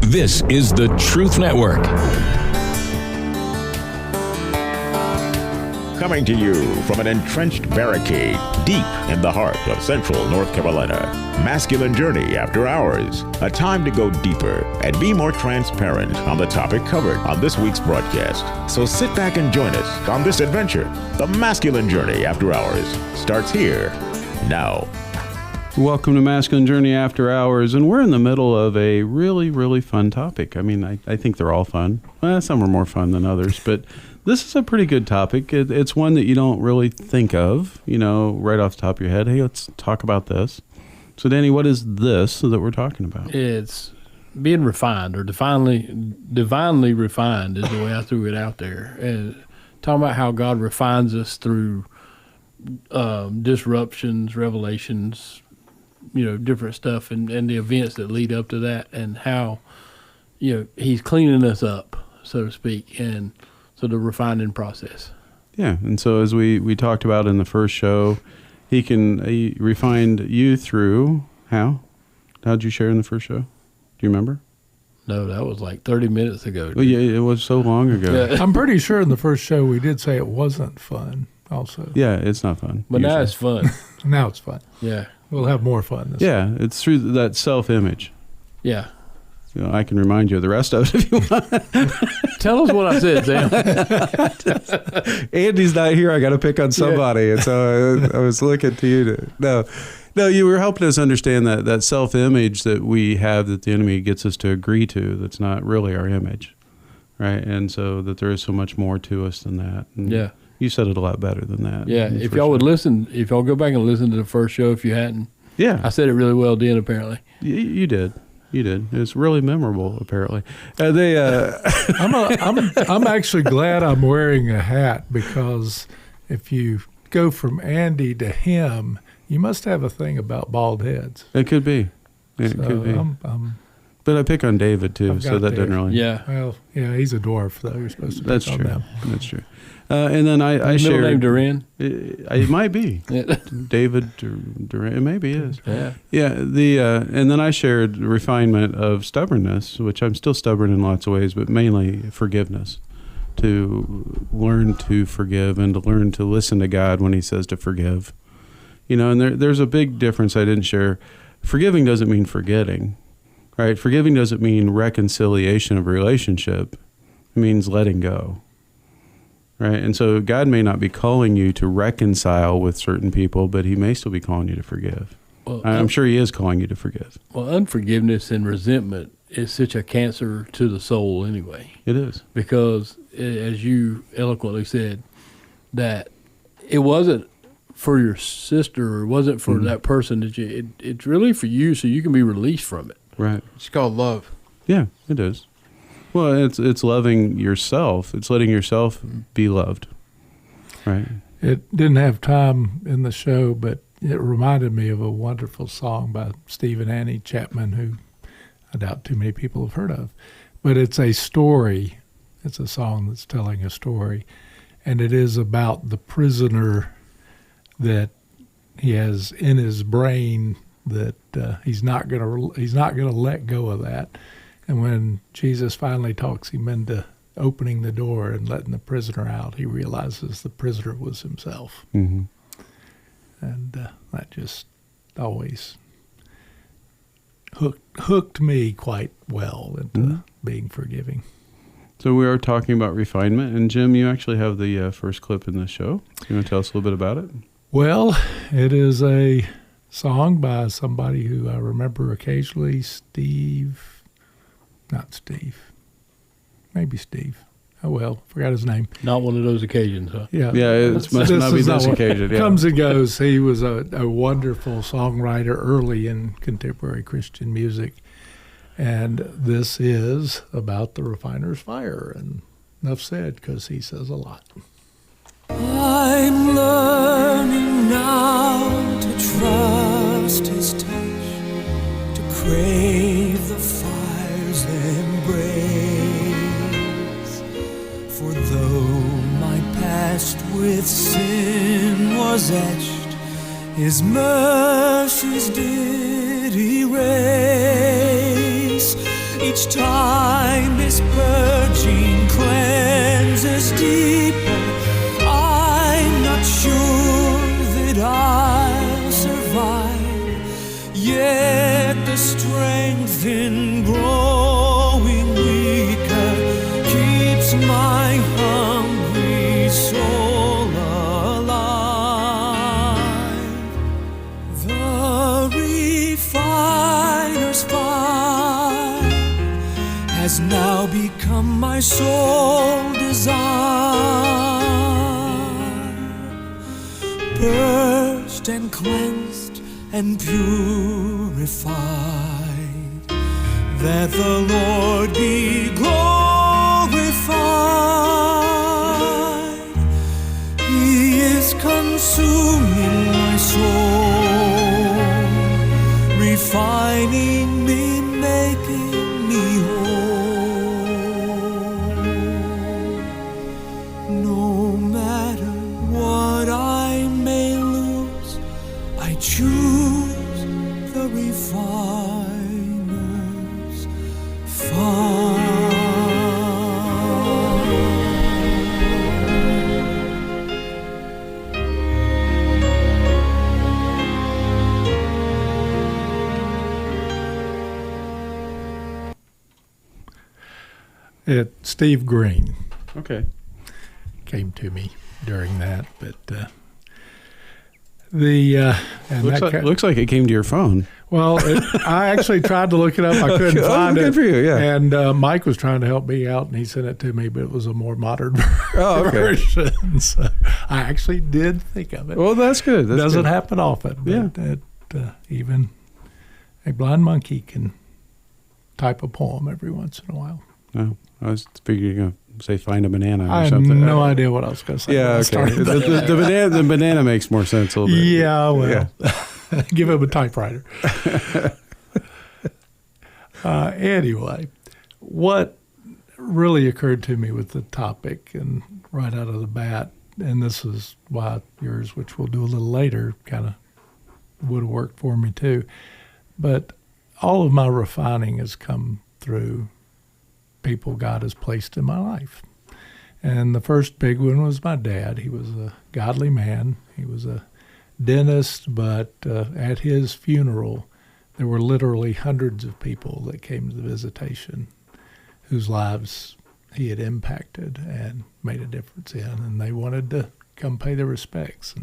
This is the Truth Network. Coming to you from an entrenched barricade deep in the heart of central North Carolina. Masculine Journey After Hours. A time to go deeper and be more transparent on the topic covered on this week's broadcast. So sit back and join us on this adventure. The Masculine Journey After Hours starts here now. Welcome to Masculine Journey After Hours, and we're in the middle of a really, really fun topic. I mean, I think they're all fun. Well, some are more fun than others, but this is a pretty good topic. It's one that you don't really think of, right off the top of your head. Hey, let's talk about this. So, Danny, what is this that we're talking about? It's being refined, or divinely refined is the way I threw it out there. And talking about how God refines us through disruptions, revelations, different stuff, and the events that lead up to that, and how, he's cleaning us up, so to speak, and so the refining process. Yeah, and so as we talked about in the first show, he refined you through how? How'd you share in the first show? Do you remember? No, that was like 30 minutes ago. Well, yeah, it was so long ago. Yeah. I'm pretty sure in the first show we did say it wasn't fun also. Yeah, it's not fun. But usually. Now it's fun. Now it's fun. Yeah. We'll have more fun this time. It's through that self-image. Yeah. I can remind you of the rest of it if you want. Tell us what I said, Sam. Andy's not here. I got to pick on somebody. Yeah. And so I was looking to you. No, you were helping us understand that self-image that we have that the enemy gets us to agree to that's not really our image, right? And so that there is so much more to us than that. And yeah. You said it a lot better than that. Yeah, if y'all would listen, if y'all go back and listen to the first show, if you hadn't. Yeah. I said it really well then, apparently. You did. You did. It's really memorable, apparently. I'm actually glad I'm wearing a hat, because if you go from Andy to him, you must have a thing about bald heads. It could be. It could be. But I pick on David, too, so that doesn't really... Yeah. Well, yeah, he's a dwarf, though. You're supposed to pick on them. That's true. And then I shared... Middle name Duran? It might be. David Duran. It maybe is. Yeah. Yeah. And then I shared refinement of stubbornness, which I'm still stubborn in lots of ways, but mainly forgiveness. To learn to forgive and to learn to listen to God when he says to forgive. And there's a big difference I didn't share. Forgiving doesn't mean forgetting, right? Forgiving doesn't mean reconciliation of a relationship. It means letting go. Right, and so God may not be calling you to reconcile with certain people, but he may still be calling you to forgive. Well, I'm sure he is calling you to forgive. Well, unforgiveness and resentment is such a cancer to the soul anyway. It is. Because, as you eloquently said, that it wasn't for your sister, or it wasn't for that person. It's really for you, so you can be released from it. Right. It's called love. Yeah, it is. Well, it's loving yourself. It's letting yourself be loved, right? It didn't have time in the show, but it reminded me of a wonderful song by Steve and Annie Chapman, who I doubt too many people have heard of. But it's a story. It's a song that's telling a story, and it is about the prisoner that he has in his brain that he's not gonna let go of that. And when Jesus finally talks him into opening the door and letting the prisoner out, he realizes the prisoner was himself. Mm-hmm. And that just always hooked me quite well into being forgiving. So we are talking about refinement. And Jim, you actually have the first clip in the show. You want to tell us a little bit about it? Well, it is a song by somebody who I remember occasionally, Maybe Steve. Oh, well, forgot his name. Not one of those occasions, huh? Yeah. Yeah, it must not be this occasion. Yeah. Comes and goes. He was a wonderful songwriter early in contemporary Christian music. And this is about the refiner's fire. And enough said, because he says a lot. I'm learning now to trust his touch, to crave the fire's embrace. For though my past with sin was etched, his mercies did erase. Each time His purging cleanses deeper. I'm not sure that I'll survive, yet the strength in growing weaker keeps my hungry soul alive. The refiner's fire has now become my sole desire, purged and cleansed and purified, that the Lord be glorified. He is consuming my soul, refining me, making me whole. No matter what I may lose, I choose the refiner's fire. Steve Green Okay. came to me during that, but and Looks like it came to your phone. I actually tried to look it up. I couldn't find good it. for you, yeah. And Mike was trying to help me out, and he sent it to me, but it was a more modern Okay. version. So I actually did think of it. Well, that's good. That's Doesn't good. happen often. But even a blind monkey can type a poem every once in a while. Oh, I was figuring you're going to say find a banana or I have something. no idea what I was going to say. when I Yeah, okay. started that. The banana makes more sense a little bit. Yeah, well, give him a typewriter. Anyway, what really occurred to me with the topic, and right out of the bat, and this is why yours, which we'll do a little later, kind of would have worked for me too, but all of my refining has come through people God has placed in my life. And the first big one was my dad. He was a godly man. He was a dentist, but at his funeral, there were literally hundreds of people that came to the visitation whose lives he had impacted and made a difference in, and they wanted to come pay their respects.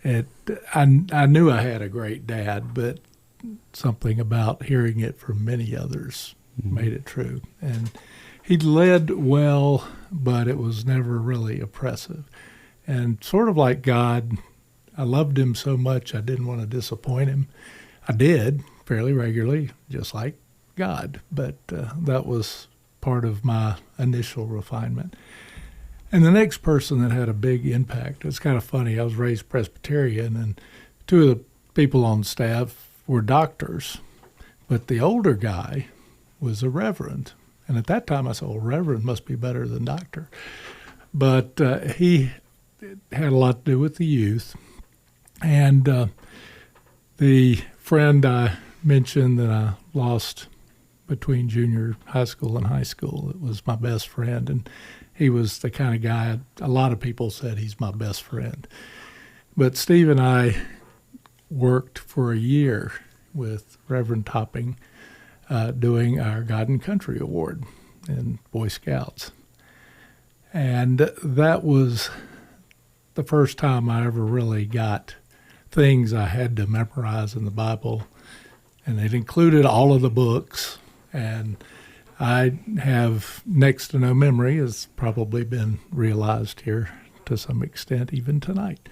And I knew I had a great dad, but something about hearing it from many others made it true. And he led well, but it was never really oppressive. And sort of like God, I loved him so much I didn't want to disappoint him. I did fairly regularly, just like God, but that was part of my initial refinement. And the next person that had a big impact, it's kind of funny, I was raised Presbyterian, and two of the people on staff were doctors, but the older guy was a reverend. And at that time I said, well, reverend must be better than doctor. But he had a lot to do with the youth. And the friend I mentioned that I lost between junior high school and high school, it was my best friend. And he was the kind of guy, a lot of people said he's my best friend. But Steve and I worked for a year with Reverend Topping doing our God and Country Award in Boy Scouts. And that was the first time I ever really got things I had to memorize in the Bible. And it included all of the books. And I have next to no memory, has probably been realized here to some extent even tonight.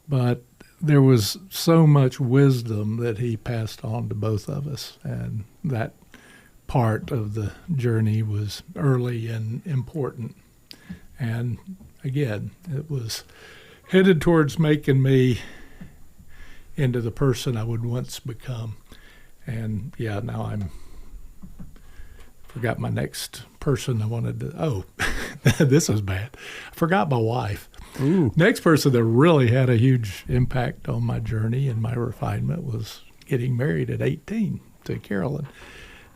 But there was so much wisdom that he passed on to both of us, and that part of the journey was early and important. And again, it was headed towards making me into the person I would once become. And yeah, now I'm forgot my next person I wanted to, this is bad. I forgot my wife. Ooh. Next person that really had a huge impact on my journey and my refinement was getting married at 18 to Carolyn.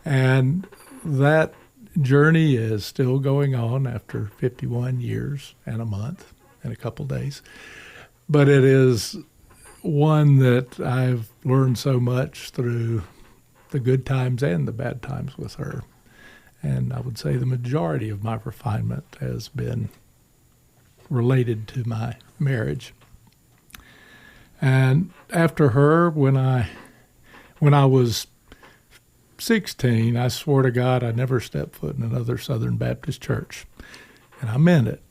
And that journey is still going on after 51 years and a month and a couple days. But it is one that I've learned so much through the good times and the bad times with her. And I would say the majority of my refinement has been related to my marriage. And after her, when I was 16, I swore to God I'd never step foot in another Southern Baptist church, and I meant it.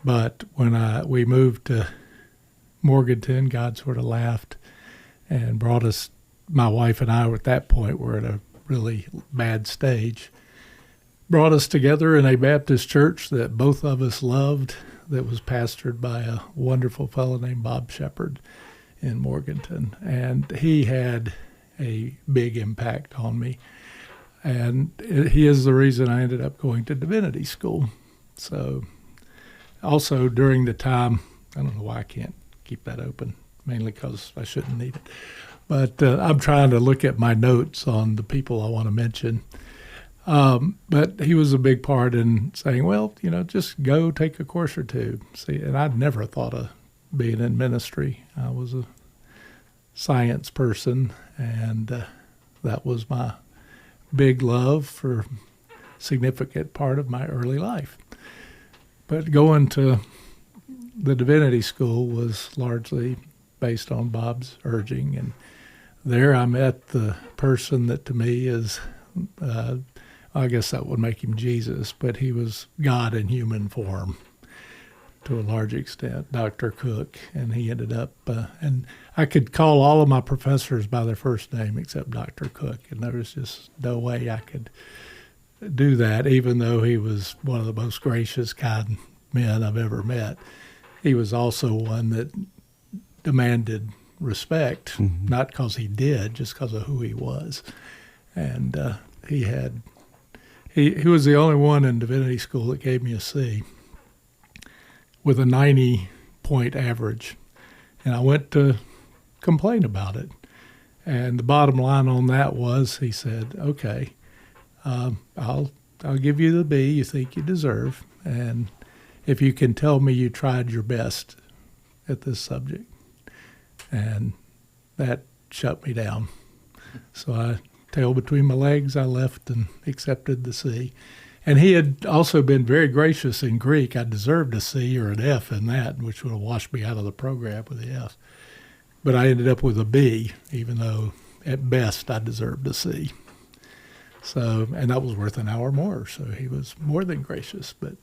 But when we moved to Morganton, God sort of laughed and brought us. My wife and I, at that point, were at a really bad stage. Brought us together in a Baptist church that both of us loved, that was pastored by a wonderful fellow named Bob Shepherd in Morganton. And he had a big impact on me. And he is the reason I ended up going to divinity school. So also during the time, I don't know why I can't keep that open, mainly because I shouldn't need it. But I'm trying to look at my notes on the people I want to mention. But he was a big part in saying, well, just go take a course or two. See, and I'd never thought of being in ministry. I was a science person, and that was my big love for a significant part of my early life. But going to the divinity school was largely based on Bob's urging, and there I met the person that to me is, I guess that would make him Jesus, but he was God in human form to a large extent, Dr. Cook, and he ended up, and I could call all of my professors by their first name except Dr. Cook, and there was just no way I could do that, even though he was one of the most gracious, kind men I've ever met. He was also one that demanded respect, not because he did, just because of who he was. And he was the only one in divinity school that gave me a C with a 90-point average. And I went to complain about it. And the bottom line on that was, he said, okay, I'll give you the B you think you deserve, and if you can tell me you tried your best at this subject. And that shut me down. So I, tail between my legs, I left and accepted the C. And he had also been very gracious in Greek. I deserved a C or an F in that, which would have washed me out of the program with the F. But I ended up with a B, even though at best I deserved a C. So, and that was worth an hour more, so he was more than gracious. But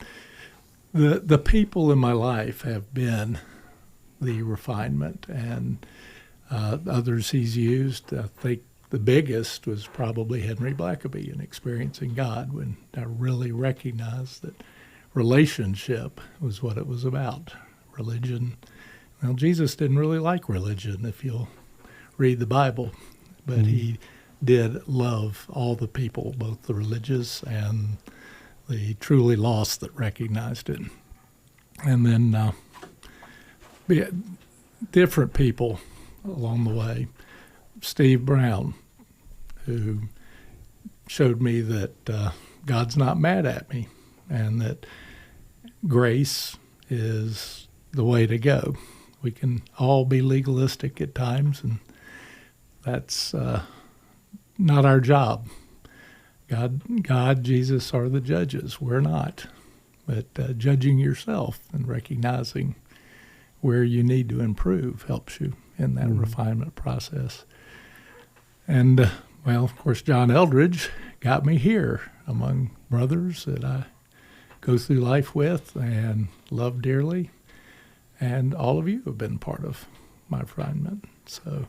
the people in my life have been the refinement, and others he's used. I think the biggest was probably Henry Blackaby in Experiencing God, when I really recognized that relationship was what it was about. Religion, well, Jesus didn't really like religion, if you'll read the Bible, but he did love all the people, both the religious and the truly lost that recognized it. And then different people along the way. Steve Brown, who showed me that God's not mad at me, and that grace is the way to go. We can all be legalistic at times, and that's not our job. God, Jesus are the judges. We're not. But judging yourself and recognizing where you need to improve helps you in that refinement process. And, well, of course, John Eldridge got me here among brothers that I go through life with and love dearly. And all of you have been part of my refinement. So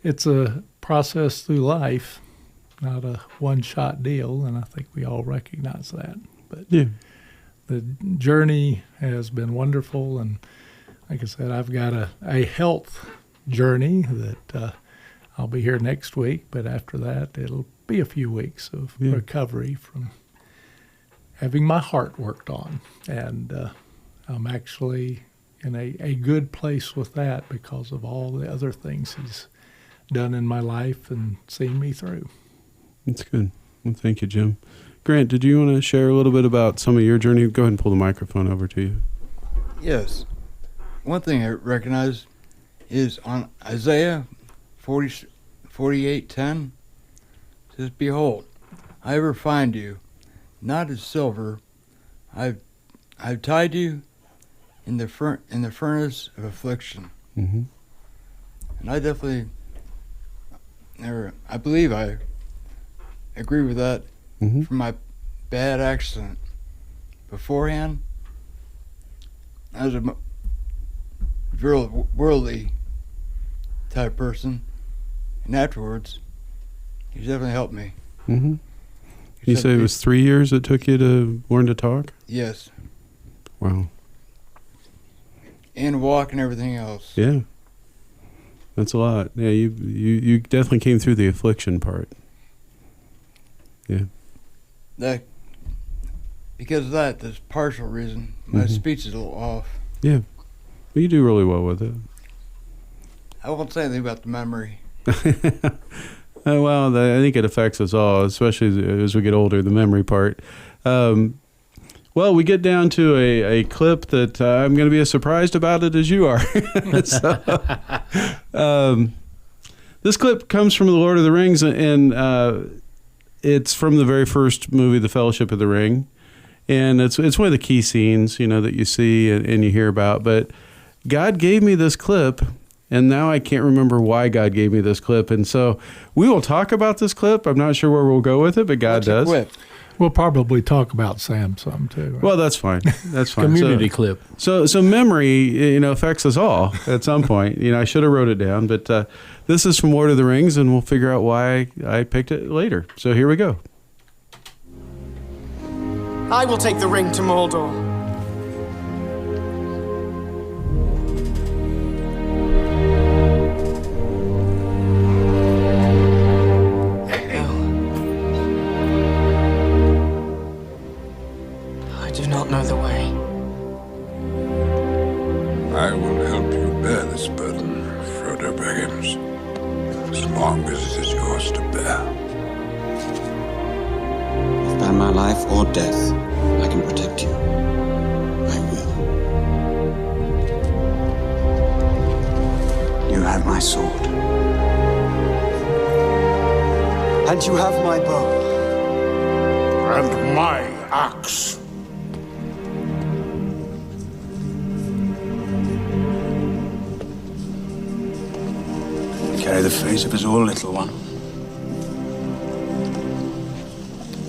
it's a process through life, not a one-shot deal, and I think we all recognize that. But yeah, the journey has been wonderful, and like I said, I've got a health journey that I'll be here next week, but after that, it'll be a few weeks of recovery from having my heart worked on. And I'm actually in a good place with that because of all the other things he's done in my life and seen me through. It's good. Well, thank you, Jim. Grant, did you want to share a little bit about some of your journey? Go ahead and pull the microphone over to you. Yes. One thing I recognize is on Isaiah 48:10 says, "Behold, I ever find you, not as silver. I've tied you in the furnace of affliction." Mm-hmm. And I definitely, I believe I agree with that. Mm-hmm. From my bad accident beforehand, I was a worldly type person, and afterwards, he's definitely helped me. Mm-hmm. You say it was 3 years it took you to learn to talk? Yes. Wow. And walk and everything else. Yeah. That's a lot. Yeah, you definitely came through the affliction part. Yeah. Because of that, this partial reason, my speech is a little off. Yeah. Well, you do really well with it. I won't say anything about the memory. Well, I think it affects us all, especially as we get older, the memory part. Well, we get down to a clip that I'm going to be as surprised about it as you are. This clip comes from The Lord of the Rings, and it's from the very first movie, The Fellowship of the Ring. And it's one of the key scenes, that you see and you hear about. But God gave me this clip, and now I can't remember why God gave me this clip. And so we will talk about this clip. I'm not sure where we'll go with it, but God does. Clip? We'll probably talk about Sam some too. Right? Well, that's fine. That's fine. Community clip. So memory, affects us all at some point. I should have wrote it down, but this is from Lord of the Rings, and we'll figure out why I picked it later. So here we go. I will take the ring to Mordor. I do not know the way. I will help you bear this burden, Frodo Baggins, as long as it is yours to bear. If by my life or death I can protect you, I will. You have my sword. And you have my bow. And my axe. Carry the fate of us all, little one.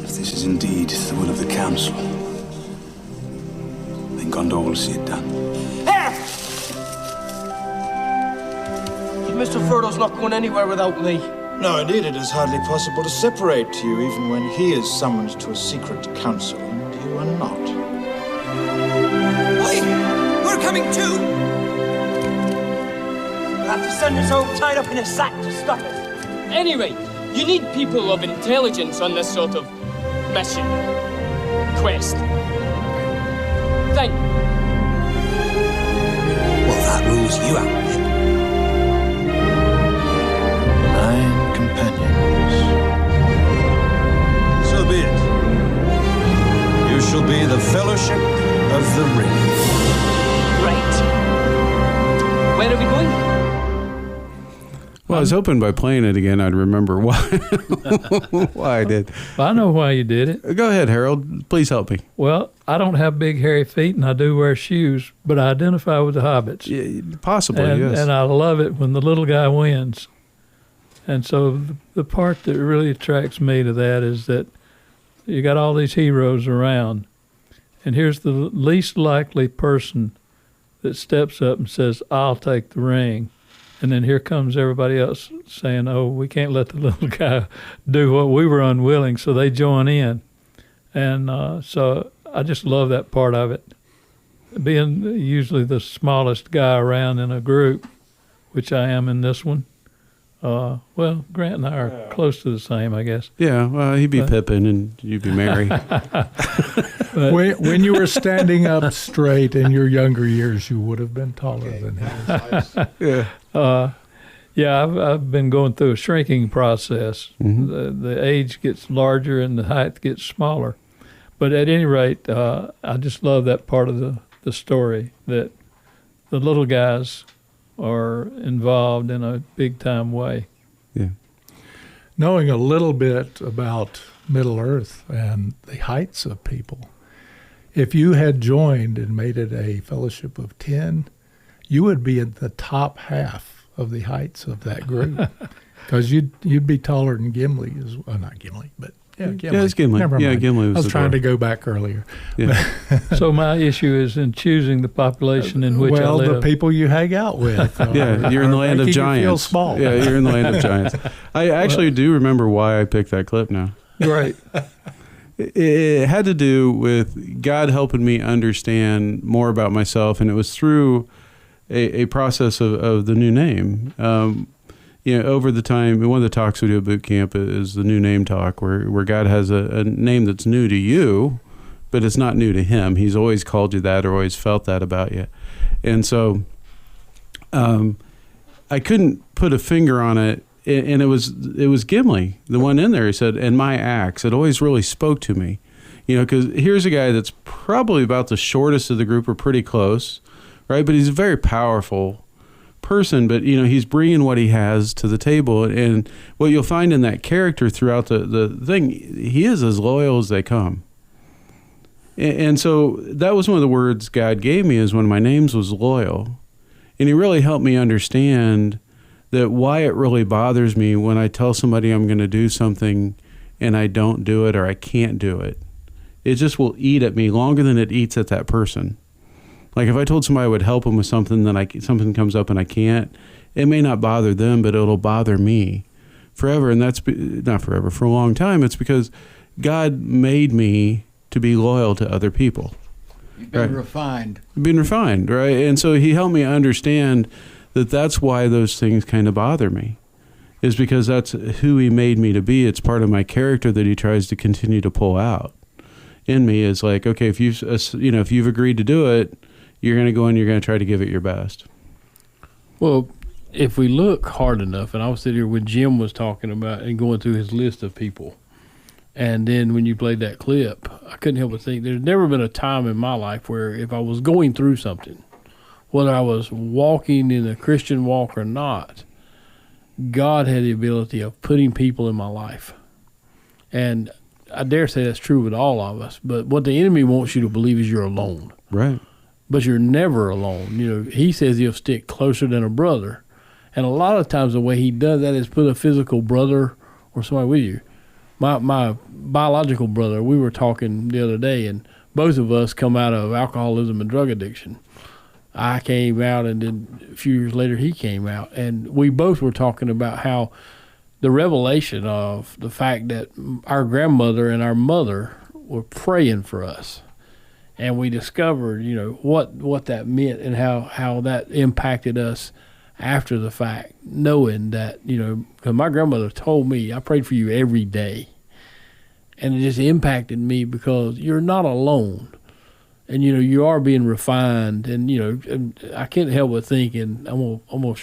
If this is indeed the will of the Council, then Gondor will see it done. Mr. Frodo's not going anywhere without me. No, indeed, it is hardly possible to separate you, even when he is summoned to a secret council, and you are not. Wait! We're coming too! We'll have to send us home tied up in a sack to stop it. Anyway, you need people of intelligence on this sort of mission. Quest. Thing. Well, that rules you out, then. 9 companions. So be it. You shall be the Fellowship of the Ring. Right. Where are we going? Well, I was hoping by playing it again I'd remember why why I did. I know why you did it. Go ahead, Harold. Please help me. Well, I don't have big hairy feet, and I do wear shoes, but I identify with the hobbits. Yeah, possibly, and, yes. And I love it when the little guy wins. And so the part that really attracts me to that is that you got all these heroes around, and here's the least likely person that steps up and says, "I'll take the ring." And then here comes everybody else saying, "Oh, we can't let the little guy do what we were unwilling," so they join in. And so I just love that part of it. Being usually the smallest guy around in a group, which I am in this one. Well, Grant and I are close to the same, I guess. Yeah, well, he'd be Pippin and you'd be Mary. when you were standing up straight in your younger years, you would have been taller than him. Yeah. Yeah, I've been going through a shrinking process. The age gets larger and the height gets smaller. But at any rate, I just love that part of the story, that the little guys are involved in a big-time way. Yeah. Knowing a little bit about Middle Earth and the heights of people, if you had joined and made it a fellowship of 10, you would be in the top half of the heights of that group, because you'd be taller than Gimli, not Gimli, but Gimli. Yeah, it's Gimli. Never mind. Yeah, Gimli was I was the trying dwarf. to go back earlier. Yeah. So my issue is in choosing the population in which I live. The people you hang out with. Yeah, you're in the land of making you giants. feel small. Yeah, you're in the land of giants. I actually do remember why I picked that clip now. Right. It had to do with God helping me understand more about myself, and it was through a process of the new name. Over the time, one of the talks we do at boot camp is the new name talk, where God has a name that's new to you, but it's not new to him. He's always called you that or always felt that about you. And so I couldn't put a finger on it, and it was Gimli, the one in there. He said, and my axe. It always really spoke to me, because here's a guy that's probably about the shortest of the group, or pretty close, right? But he's a very powerful person, but he's bringing what he has to the table, and what you'll find in that character throughout the thing, he is as loyal as they come. And so that was one of the words God gave me, is one of my names was loyal, and he really helped me understand that why it really bothers me when I tell somebody I'm going to do something and I don't do it, or I can't do it. It just will eat at me longer than it eats at that person. Like if I told somebody I would help them with something, then something comes up and I can't, it may not bother them, but it'll bother me forever. And that's not forever, for a long time. It's because God made me to be loyal to other people. You've been refined. Been refined, right? And so he helped me understand that that's why those things kind of bother me, is because that's who he made me to be. It's part of my character that he tries to continue to pull out in me. Is like, okay, if you've agreed to do it, you're going to go and you're going to try to give it your best. Well, if we look hard enough, and I was sitting here when Jim was talking about and going through his list of people, and then when you played that clip, I couldn't help but think there's never been a time in my life where if I was going through something, whether I was walking in a Christian walk or not, God had the ability of putting people in my life. And I dare say that's true with all of us, but what the enemy wants you to believe is you're alone. Right. But you're never alone. He says he'll stick closer than a brother. And a lot of times the way he does that is put a physical brother or somebody with you. My biological brother, we were talking the other day, and both of us come out of alcoholism and drug addiction. I came out, and then a few years later he came out. And we both were talking about how the revelation of the fact that our grandmother and our mother were praying for us. And we discovered, what that meant and how that impacted us after the fact, knowing that, because my grandmother told me, I prayed for you every day. And it just impacted me because you're not alone. And, you are being refined. And, and I can't help but thinking, I'm going to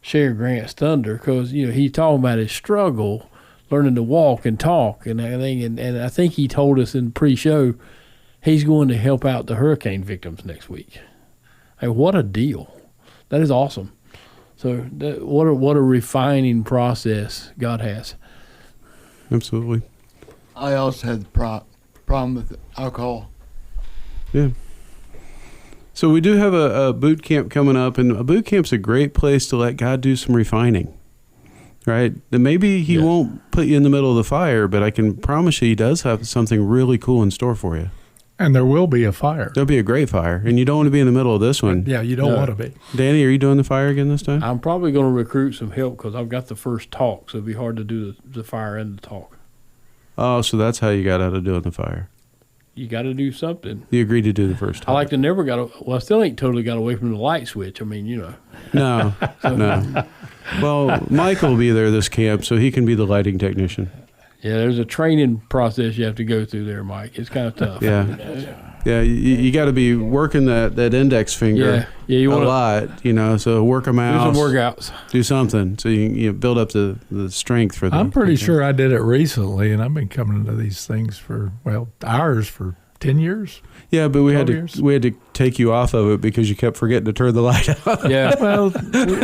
share Grant's thunder because, he's talking about his struggle, learning to walk and talk and everything. And I think he told us in pre-show, he's going to help out the hurricane victims next week. Hey, what a deal. That is awesome. So what a refining process God has. Absolutely. I also had the problem with alcohol. Yeah. So we do have a boot camp coming up, and a boot camp's a great place to let God do some refining, right? Then maybe he won't put you in the middle of the fire, but I can promise you he does have something really cool in store for you. And there will be a fire. There'll be a great fire, and you don't want to be in the middle of this one. Yeah, you don't want to be. Danny, are you doing the fire again this time? I'm probably going to recruit some help because I've got the first talk, so it'd be hard to do the fire and the talk. Oh, so that's how you got out of doing the fire. You got to do something. You agreed to do the first talk. I still ain't totally got away from the light switch. I mean, No, no. Well, Mike will be there this camp, so he can be the lighting technician. Yeah, there's a training process you have to go through there, Mike. It's kind of tough. Yeah. Yeah, you got to be working that index finger you a want lot, so work a mouse. Do some workouts. Do something so you build up the strength for them. I'm pretty sure I did it recently, and I've been coming to these things for, hours for 10 years. Yeah, but we had years. to take you off of it because you kept forgetting to turn the light on. Yeah. Well,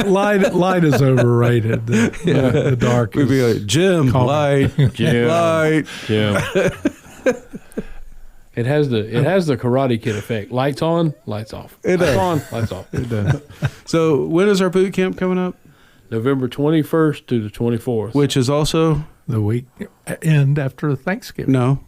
light is overrated. The dark We'd be is like, Jim, calmer. light, Jim. light. Jim. It has the Karate Kid effect. Lights on, lights off. It lights does. on, lights off. It does. So when is our boot camp coming up? November 21st to the 24th. Which is also the week end after Thanksgiving. No.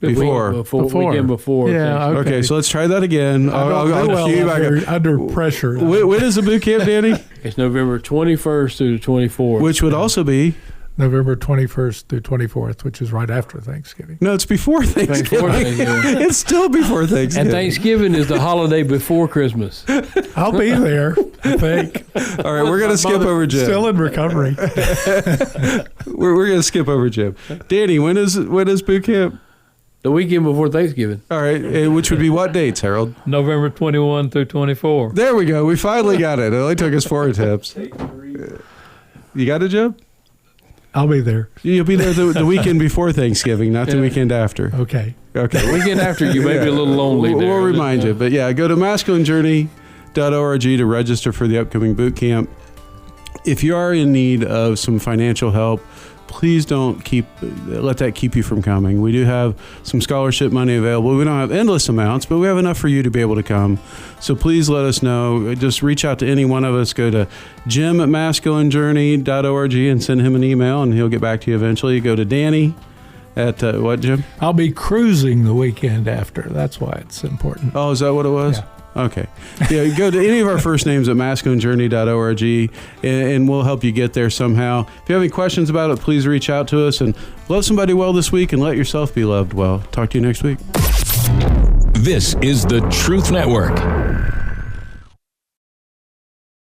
Before. Weekend before. Yeah. Okay, so let's try that again. I'll cue you back. under pressure. When is the boot camp, Danny? It's November 21st through the 24th. Which would also be November 21st through 24th, which is right after Thanksgiving. No, it's before Thanksgiving. It's still before Thanksgiving. And Thanksgiving is the holiday before Christmas. I'll be there, I think. All right, we're going to skip over Jim. Still in recovery. We're going to skip over Jim. Danny, when is boot camp? The weekend before Thanksgiving. All right, which would be what dates, Harold? November 21 through 24. There we go. We finally got it. It only took us 4 attempts. You got it, Jim? I'll be there. You'll be there the weekend before Thanksgiving, not the weekend after. Okay. Weekend after, you may be a little lonely there. We'll remind you. But yeah, go to masculinejourney.org to register for the upcoming boot camp. If you are in need of some financial help, please don't let that keep you from coming. We do have some scholarship money available. We don't have endless amounts, but we have enough for you to be able to come. So please let us know. Just reach out to any one of us. Go to jim@masculinejourney.org and send him an email, and he'll get back to you eventually. Go to Danny at what, Jim? I'll be cruising the weekend after. That's why it's important. Oh, is that what it was? Yeah. Okay. Yeah, go to any of our first names at masculinejourney.org and we'll help you get there somehow. If you have any questions about it, please reach out to us, and love somebody well this week and let yourself be loved well. Talk to you next week. This is the Truth Network.